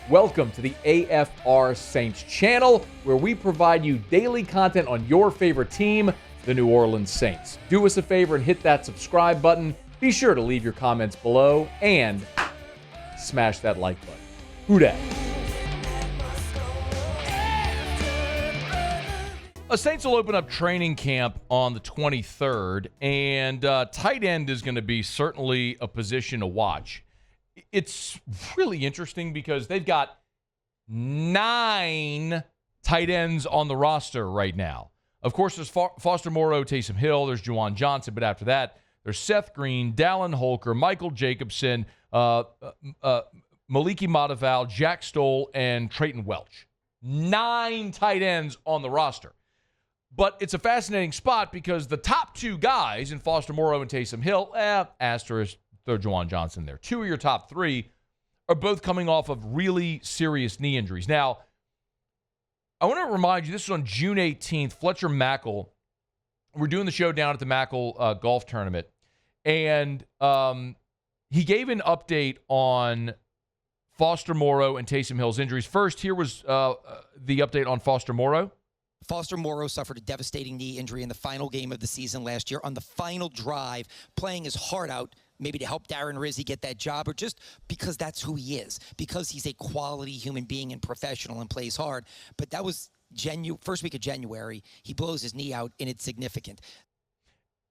Welcome to the AFR Saints channel, where we provide you daily content on your favorite team, the New Orleans Saints. Do us a favor and hit that subscribe button. Be sure to leave your comments below and smash that like button. Who dat? Saints will open up training camp on the 23rd, and tight end is going to be certainly a position to watch. It's really interesting because they've got 9 tight ends on the roster right now. Of course, there's Foster Moreau, Taysom Hill, there's Juwan Johnson, but after that, there's Seth Green, Dallin Holker, Michael Jacobson, Maliki Mataval, Jack Stoll, and Trayton Welch. 9 tight ends on the roster. But it's a fascinating spot because the top 2 guys in Foster Moreau and Taysom Hill, asterisk, throw Juwan Johnson there. 2 of your top 3 are both coming off of really serious knee injuries. Now, I want to remind you, this is on June 18th. Fletcher Mackel, we're doing the show down at the Mackel golf tournament, and he gave an update on Foster Moreau and Taysom Hill's injuries. First, here was the update on Foster Moreau. Foster Moreau suffered a devastating knee injury in the final game of the season last year on the final drive, playing his heart out, maybe to help Darren Rizzi get that job, or just because that's who he is, because he's a quality human being and professional and plays hard. But that was first week of January. He blows his knee out, and it's significant.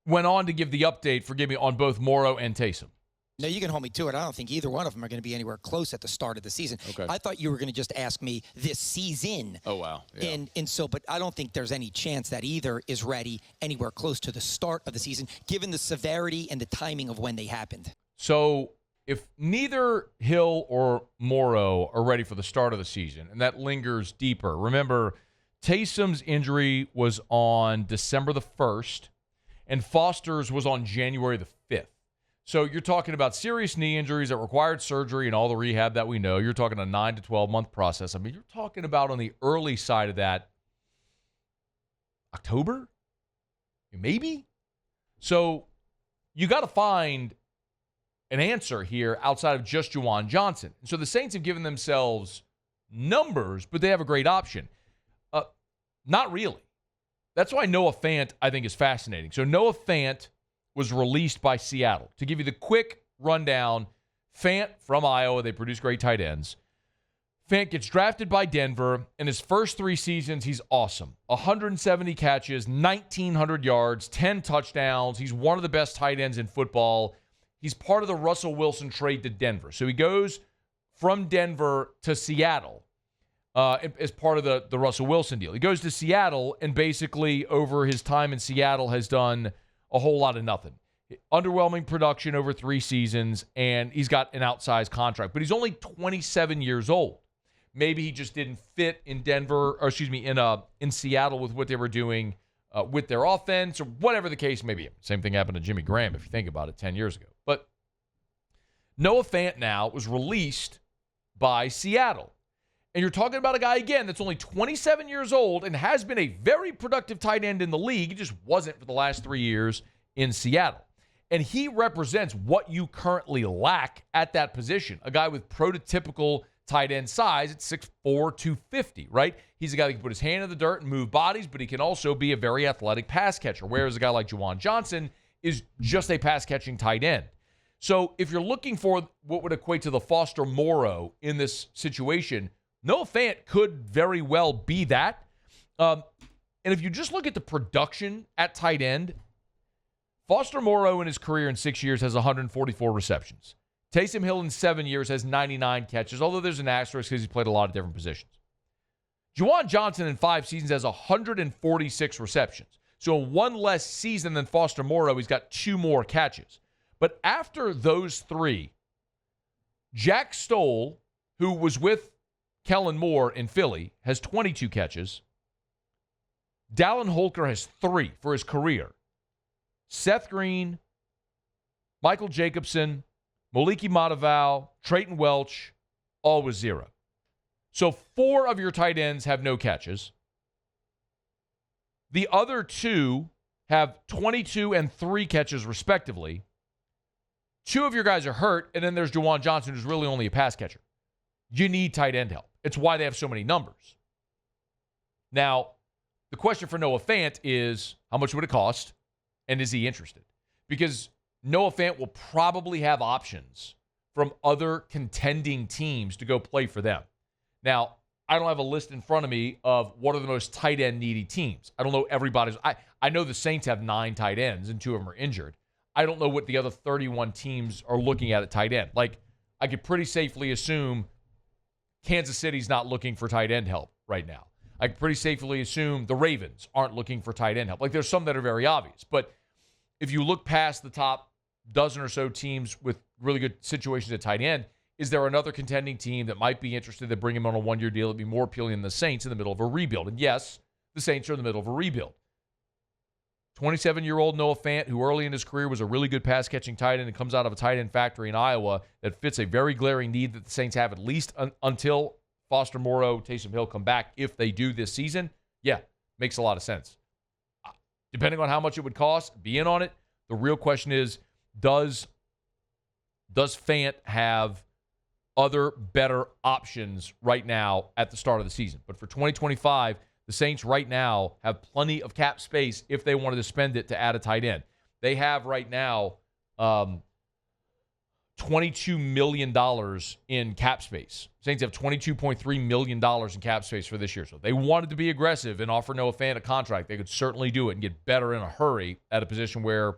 Went on to give the update, forgive me, on both Moreau and Taysom. No, you can hold me to it. I don't think either one of them are going to be anywhere close at the start of the season. Okay. I thought you were going to just ask me this season. Oh, wow. Yeah. And so, but I don't think there's any chance that either is ready anywhere close to the start of the season, given the severity and the timing of when they happened. So if neither Hill or Moreau are ready for the start of the season, and that lingers deeper, remember, Taysom's injury was on December the 1st, and Foster's was on January the 5th. So you're talking about serious knee injuries that required surgery and all the rehab that we know. You're talking a 9 to 12-month process. I mean, you're talking about on the early side of that, October? Maybe? So you got to find an answer here outside of just Juwan Johnson. So the Saints have given themselves numbers, but they have a great option. Not really. That's why Noah Fant, I think, is fascinating. So Noah Fant was released by Seattle. To give you the quick rundown, Fant from Iowa, they produce great tight ends. Fant gets drafted by Denver. In his first 3 seasons, he's awesome. 170 catches, 1,900 yards, 10 touchdowns. He's one of the best tight ends in football. He's part of the Russell Wilson trade to Denver. So he goes from Denver to Seattle as part of the Russell Wilson deal. He goes to Seattle, and basically over his time in Seattle has done a whole lot of nothing. Underwhelming production over 3 seasons, and he's got an outsized contract. But he's only 27 years old. Maybe he just didn't fit in in Seattle with what they were doing with their offense, or whatever the case may be. Same thing happened to Jimmy Graham, if you think about it, 10 years ago. But Noah Fant now was released by Seattle. And you're talking about a guy, again, that's only 27 years old and has been a very productive tight end in the league. He just wasn't for the last 3 years in Seattle. And he represents what you currently lack at that position. A guy with prototypical tight end size at 6'4", 250, right? He's a guy that can put his hand in the dirt and move bodies, but he can also be a very athletic pass catcher, whereas a guy like Juwan Johnson is just a pass-catching tight end. So if you're looking for what would equate to the Foster Moreau in this situation, Noah Fant could very well be that. And if you just look at the production at tight end, Foster Moreau in his career in 6 years has 144 receptions. Taysom Hill in 7 years has 99 catches, although there's an asterisk because he's played a lot of different positions. Juwan Johnson in 5 seasons has 146 receptions. So in 1 less season than Foster Moreau, he's got 2 more catches. But after those 3, Jack Stoll, who was with Kellen Moore in Philly, has 22 catches. Dallin Holker has 3 for his career. Seth Green, Michael Jacobson, Maliki Mataval, Trayton Welch, all with 0. So 4 of your tight ends have no catches. The other 2 have 22 and 3 catches respectively. 2 of your guys are hurt, and then there's Juwan Johnson, who's really only a pass catcher. you need tight end help. It's why they have so many numbers. Now, the question for Noah Fant is, how much would it cost, and is he interested? Because Noah Fant will probably have options from other contending teams to go play for them. Now, I don't have a list in front of me of what are the most tight end needy teams. I don't know everybody's. I know the Saints have 9 tight ends and 2 of them are injured. I don't know what the other 31 teams are looking at tight end. Like, I could pretty safely assume Kansas City's not looking for tight end help right now. I could pretty safely assume the Ravens aren't looking for tight end help. Like, there's some that are very obvious. But if you look past the top dozen or so teams with really good situations at tight end, is there another contending team that might be interested to bring him on a one-year deal that'd be more appealing than the Saints in the middle of a rebuild? And yes, the Saints are in the middle of a rebuild. 27-year-old Noah Fant, who early in his career was a really good pass-catching tight end and comes out of a tight end factory in Iowa that fits a very glaring need that the Saints have at least until Foster, Moreau, Taysom Hill come back, if they do this season. Yeah, makes a lot of sense. Depending on how much it would cost, be in on it. The real question is, does Fant have other better options right now at the start of the season? But for 2025, the Saints right now have plenty of cap space if they wanted to spend it to add a tight end. They have right now $22 million in cap space. Saints have $22.3 million in cap space for this year. So if they wanted to be aggressive and offer Noah Fant a contract, they could certainly do it and get better in a hurry at a position where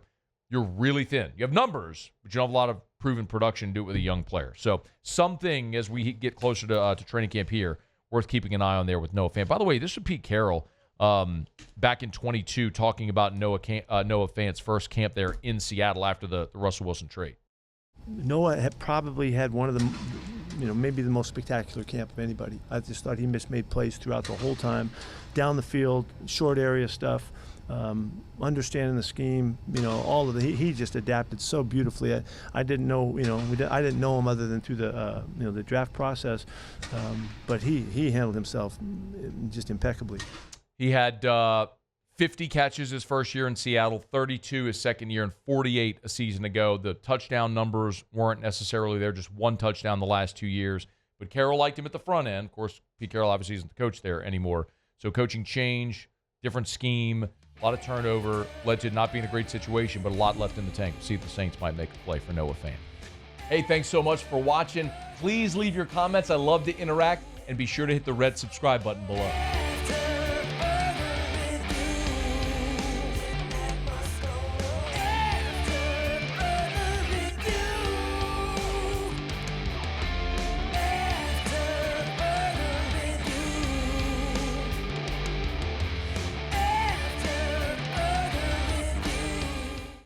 you're really thin. You have numbers, but you don't have a lot of proven production to do it with a young player. So something as we get closer to training camp here, worth keeping an eye on there with Noah Fant. By the way, this is Pete Carroll back in 22 talking about Noah Fant's first camp there in Seattle after the Russell Wilson trade. Noah had probably had one of the, maybe the most spectacular camp of anybody. I just thought he made plays throughout the whole time, down the field, short area stuff, understanding the scheme, all of he just adapted so beautifully. I didn't know, I didn't know him other than through the draft process, but he handled himself just impeccably. He had 50 catches his first year in Seattle, 32 his second year, and 48 a season ago. The touchdown numbers weren't necessarily there, just one touchdown the last 2 years. But Carroll liked him at the front end. Of course, Pete Carroll obviously isn't the coach there anymore. So coaching change, different scheme, a lot of turnover, led to not being a great situation, but a lot left in the tank. See if the Saints might make a play for Noah Fant. Hey, thanks so much for watching. Please leave your comments. I love to interact. And be sure to hit the red subscribe button below.